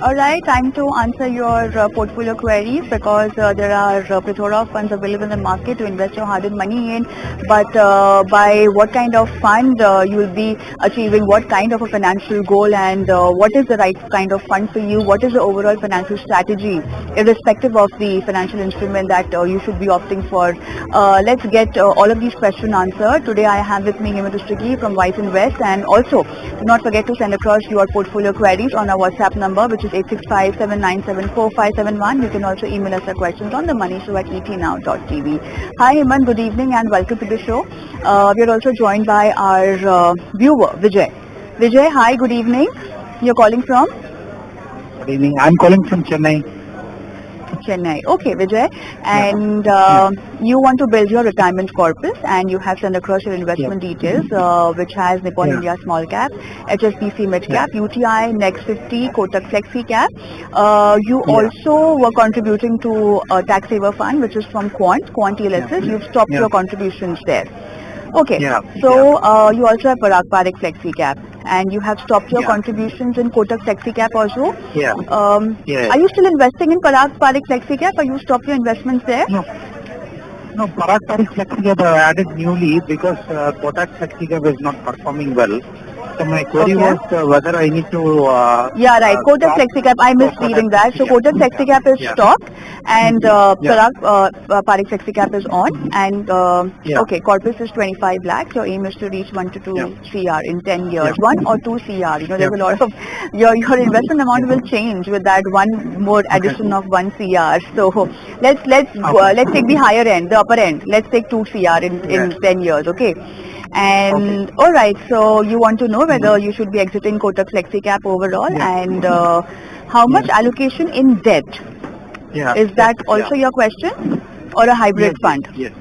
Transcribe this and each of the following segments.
All right, time to answer your portfolio queries because there are plethora of funds available in the market to invest your hard-earned money in. But by what kind of fund you will be achieving what kind of a financial goal, and what is the right kind of fund for you? What is the overall financial strategy, irrespective of the financial instrument that you should be opting for? Let's get all of these questions answered. Today I have with me Hemant from Wiseinvest, and also do not forget to send across your portfolio queries on our WhatsApp number, which is 865-797-4571. You can also email us your questions on themoneyshow@etnow.tv. Hi Hemant, good evening and welcome to the show. We are also joined by our viewer Vijay. Vijay, hi, good evening. You're calling from? Good evening. I'm calling from Chennai. Chennai. Okay, Vijay. And you want to build your retirement corpus, and you have sent across your investment details, which has Nippon India Small Cap, HSBC Mid Cap, UTI Next 50, Kotak Flexi Cap. You also were contributing to a tax saver fund, which is from Quant TLSS. You've stopped your contributions there. Okay. So you also have Parag Parikh Flexi Cap, and you have stopped your contributions in Kotak Flexi Cap also. Are you still investing in Parag Parikh Flexi Cap, or you stopped your investments there? No, Parag Parikh Flexi Cap I added newly because Kotak Flexi Cap is not performing well. So my query was whether I need to... Kotak Flexi Cap, I missed reading that. So Kotak Flexi Cap is stopped, and Parag Parikh Flexi Cap is on, and okay, corpus is 25 lakhs. Your aim is to reach 1 to 2 CR in 10 years. 1 or 2 CR, there's a lot of... Your investment amount will change with that one more addition of 1 CR. So let's take the higher end, the upper end. Let's take 2 CR in 10 years, okay? And all right, so you want to know whether you should be exiting Kotak Flexi Cap overall, and how much allocation in debt? Is that also your question, or a hybrid fund? Yes.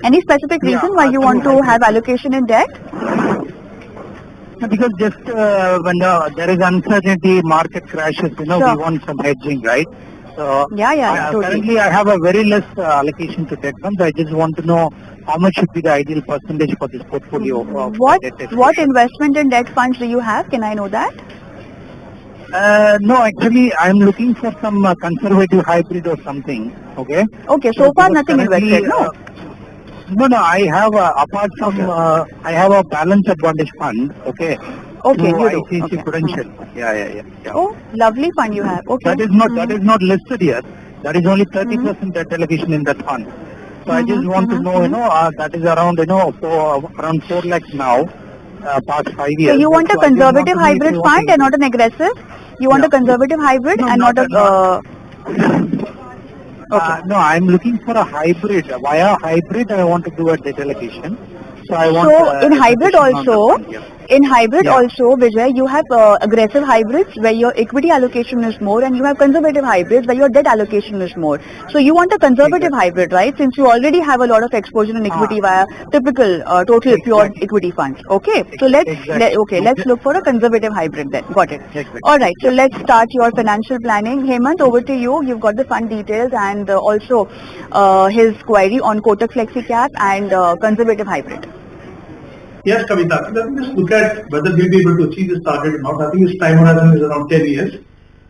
Any specific reason why you want to have allocation in debt? Because just when there is uncertainty, market crashes, we want some hedging, right? So totally. Currently I have a very less allocation to debt funds. I just want to know how much should be the ideal percentage for this portfolio. What investment in debt funds do you have? Can I know that? No, actually I'm looking for some conservative hybrid or something. Okay. Okay, so far nothing invested, no? No, I have apart from I have a balance advantage fund. Okay. Okay, you do. ICICI Prudential. Yeah. Oh, lovely fund you have. Okay. That is not listed yet. That is only 30% debt allocation in that fund. So I just want to know, that is around, around 4 lakhs now, past 5 years. So you want a conservative hybrid fund and not an aggressive? You want a conservative hybrid and not a... No, I'm looking for a hybrid. Via hybrid, I want to do a debt allocation. So in hybrid also, Vijay, you have aggressive hybrids where your equity allocation is more, and you have conservative hybrids where your debt allocation is more. So you want a conservative hybrid, right? Since you already have a lot of exposure in equity via typical total pure equity funds. Okay. So let's look for a conservative hybrid then. Got it. All right. So let's start your financial planning. Hemant, over to you. You've got the fund details and also his query on Kotak Flexi Cap and conservative hybrid. Yes, Kavita. Let me just look at whether we'll be able to achieve this target or not. I think his time horizon is around 10 years.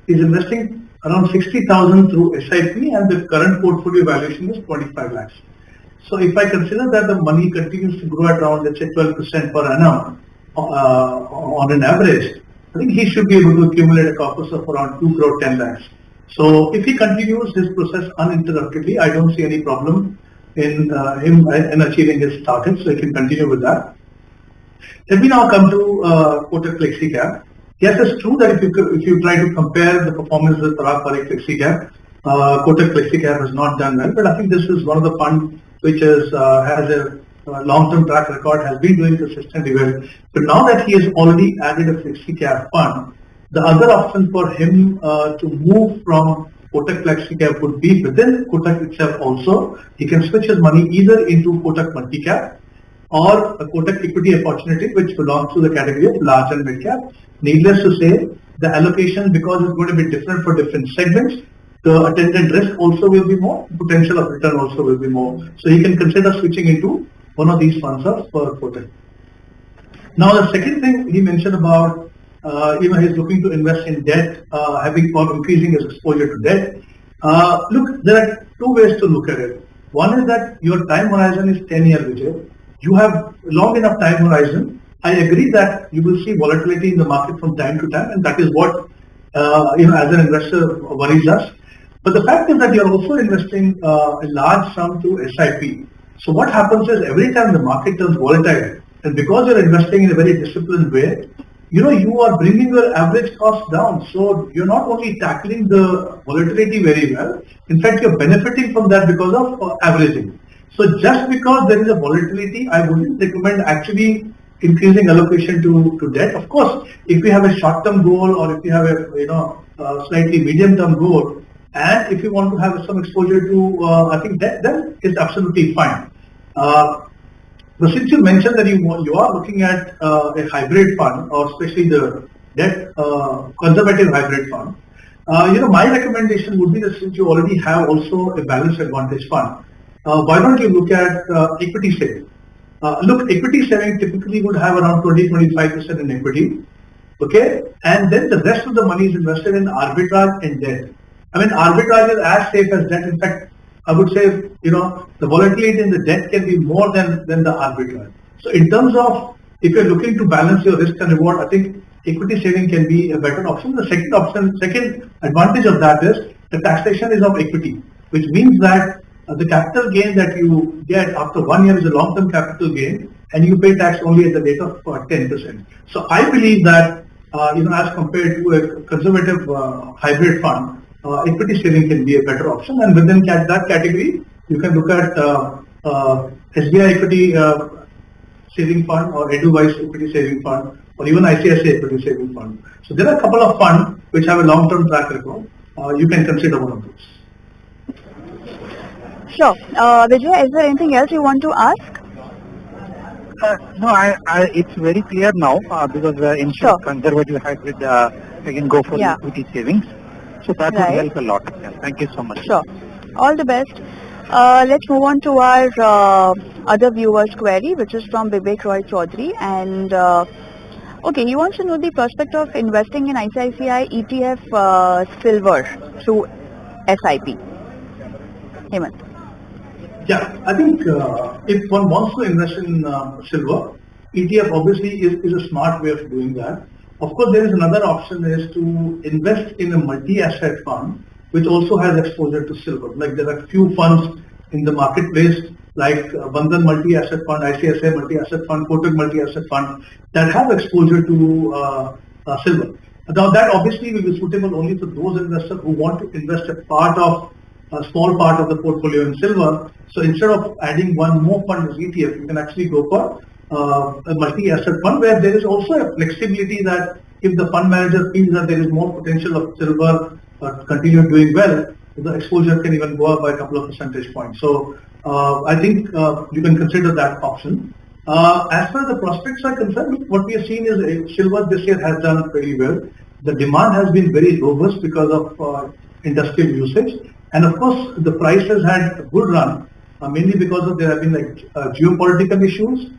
He's investing around 60,000 through SIP, and the current portfolio valuation is 25 lakhs. So if I consider that the money continues to grow at around, let's say, 12% per annum on an average, I think he should be able to accumulate a corpus of around 2 crore 10 lakhs. So if he continues his process uninterruptedly, I don't see any problem in him in achieving his target. So he can continue with that. Let me now come to Kotak Flexi Cap. Yes, it's true that if you try to compare the performance with Parag Parikh Flexi Cap, Kotak Flexi Cap has not done well. But I think this is one of the funds which has a long-term track record, has been doing consistently well. But now that he has already added a Flexi Cap fund, the other option for him to move from Kotak Flexi Cap would be within Kotak itself also. He can switch his money either into Kotak Multi Cap or a Kotak Equity Opportunity, which belongs to the category of large and mid cap. Needless to say, the allocation, because it's going to be different for different segments, the attendant risk also will be more, potential of return also will be more. So he can consider switching into one of these funds of Kotak. Now the second thing he mentioned about he's looking to invest in debt, having or increasing his exposure to debt. Look, there are two ways to look at it. One is that your time horizon is 10 years, Vijay. You have long enough time horizon. I agree that you will see volatility in the market from time to time, and that is what as an investor worries us. But the fact is that you're also investing a large sum to SIP. So what happens is every time the market turns volatile, and because you're investing in a very disciplined way, you are bringing your average cost down. So you're not only tackling the volatility very well, in fact, you're benefiting from that because of averaging. So just because there is a volatility, I wouldn't recommend actually increasing allocation to debt. Of course, if you have a short-term goal or if you have a slightly medium-term goal, and if you want to have some exposure to, I think then it's absolutely fine. But since you mentioned that you are looking at a hybrid fund, or especially the debt conservative hybrid fund, my recommendation would be that since you already have also a balanced advantage fund, why don't you look at equity saving? Look, equity saving typically would have around 20-25% in equity, okay, and then the rest of the money is invested in arbitrage and debt. I mean, arbitrage is as safe as debt. In fact, I would say, the volatility in the debt can be more than the arbitrage. So in terms of if you're looking to balance your risk and reward, I think equity saving can be a better option. The second advantage of that is the taxation is of equity, which means that the capital gain that you get after 1 year is a long-term capital gain, and you pay tax only at the rate of 10%. So I believe that, as compared to a conservative hybrid fund, equity saving can be a better option, and within that category, you can look at SBI equity saving fund or Edelweiss equity saving fund or even ICICI equity saving fund. So there are a couple of funds which have a long-term track record. You can consider one of those. Sure. Vijay, is there anything else you want to ask? No, it's very clear now because instead of conservative hybrid, I can go for equity savings. So that would help a lot. Yeah, thank you so much. Sure. All the best. Let's move on to our other viewer's query, which is from Vivek Roy Chaudhary. And okay, he wants to know the prospect of investing in ICICI ETF silver through SIP. Hemant. Yeah, I think if one wants to invest in silver, ETF obviously is a smart way of doing that. Of course, there is another option is to invest in a multi-asset fund, which also has exposure to silver. Like there are few funds in the marketplace, like Bandhan Multi-Asset Fund, ICICI Multi-Asset Fund, Kotak Multi-Asset Fund, that have exposure to silver. Now that obviously will be suitable only for those investors who want to invest a small part of the portfolio in silver. So instead of adding one more fund as ETF, you can actually go for a multi-asset fund where there is also a flexibility that if the fund manager feels that there is more potential of silver continue doing well, the exposure can even go up by a couple of percentage points. So I think you can consider that option. As far as the prospects are concerned, what we have seen is silver this year has done very well. The demand has been very robust because of industrial usage. And of course, the price has had a good run, mainly because of there have been geopolitical issues,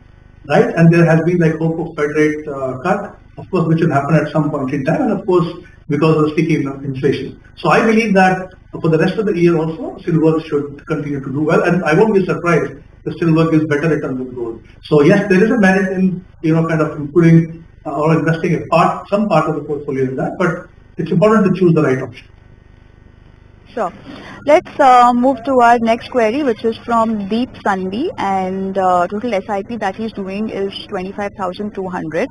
right? And there has been hope of Fed rate cut, of course, which will happen at some point in time, and of course, because of sticky inflation. So I believe that for the rest of the year also, silver should continue to do well, and I won't be surprised if silver gives better returns than gold. So yes, there is a merit in kind of including or investing some part of the portfolio in that, but it's important to choose the right option. Sure. Let's move to our next query, which is from Deep Sandhi, and total SIP that he's doing is 25,200.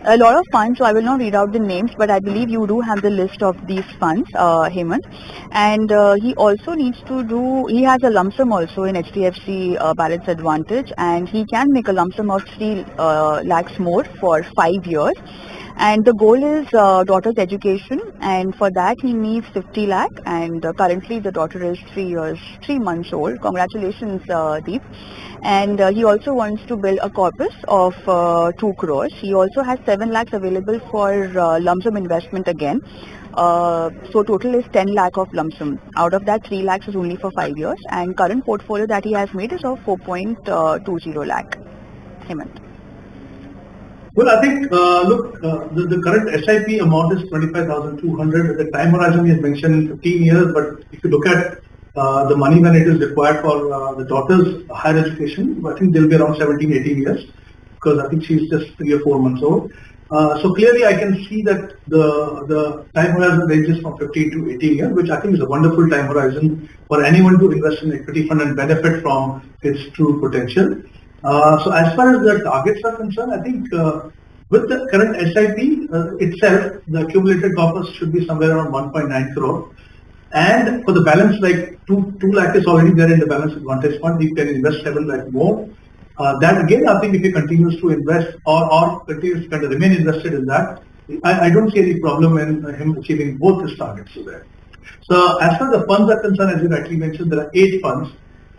A lot of funds, so I will not read out the names, but I believe you do have the list of these funds, Hemant. And he also needs to he has a lump sum also in HDFC Balance Advantage, and he can make a lump sum of 3 lakhs more for 5 years. And the goal is daughter's education, and for that he needs 50 lakh, and currently the daughter is 3 months old. Congratulations, Deep. And he also wants to build a corpus of 2 crores. He also has 7 lakhs available for lump sum investment again. So total is 10 lakh of lump sum. Out of that, 3 lakhs is only for 5 years, and current portfolio that he has made is of 4.20 lakh. Hemant. Well, I think, look, the current SIP amount is 25,200. The time horizon is mentioned 15 years, but if you look at the money when it is required for the daughter's higher education, I think they'll be around 17, 18 years, because I think she's just 3 or 4 months old. So clearly I can see that the time horizon ranges from 15 to 18 years, which I think is a wonderful time horizon for anyone to invest in equity fund and benefit from its true potential. So as far as the targets are concerned, I think with the current SIP itself, the accumulated corpus should be somewhere around 1.9 crore. And for the balance, like 2 lakh is already there in the balance advantage fund, you can invest 7 lakh more. That again, I think if he continues to invest or continues to kind of remain invested in that, I don't see any problem in him achieving both his targets there. So as far as the funds are concerned, as you rightly mentioned, there are 8 funds.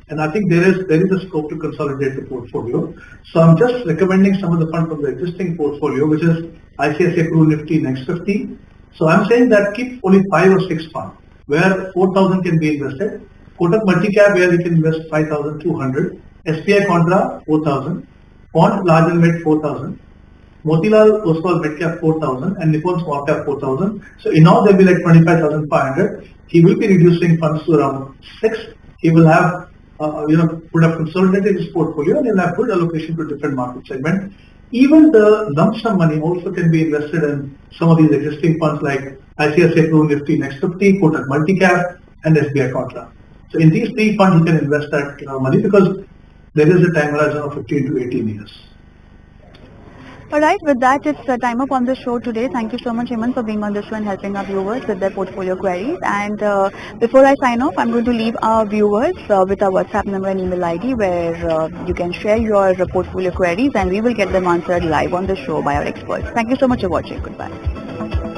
And I think there is a scope to consolidate the portfolio. So I'm just recommending some of the funds from the existing portfolio, which is ICICI Pru Nifty Next 50. So I'm saying that keep only 5 or 6 funds where 4,000 can be invested. Kotak Multicap where you can invest 5,200. SBI Contra 4,000. Quant Large and Mid 4,000. Motilal Oswal Mid Cap 4,000 and Nippon Small Cap 4,000. So in all there will be like 25,500. He will be reducing funds to around 6. He will have would have consolidated his portfolio and he'll have good allocation to different market segments. Even the lump sum money also can be invested in some of these existing funds like ICICI Pru Nifty Next 50, Kotak Multicap and SBI Contra. So in these 3 funds you can invest that money because there is a time horizon of 15 to 18 years. Alright, with that it's time up on the show today. Thank you so much Hemant for being on the show and helping our viewers with their portfolio queries. And before I sign off, I'm going to leave our viewers with our WhatsApp number and email ID where you can share your portfolio queries and we will get them answered live on the show by our experts. Thank you so much for watching. Goodbye.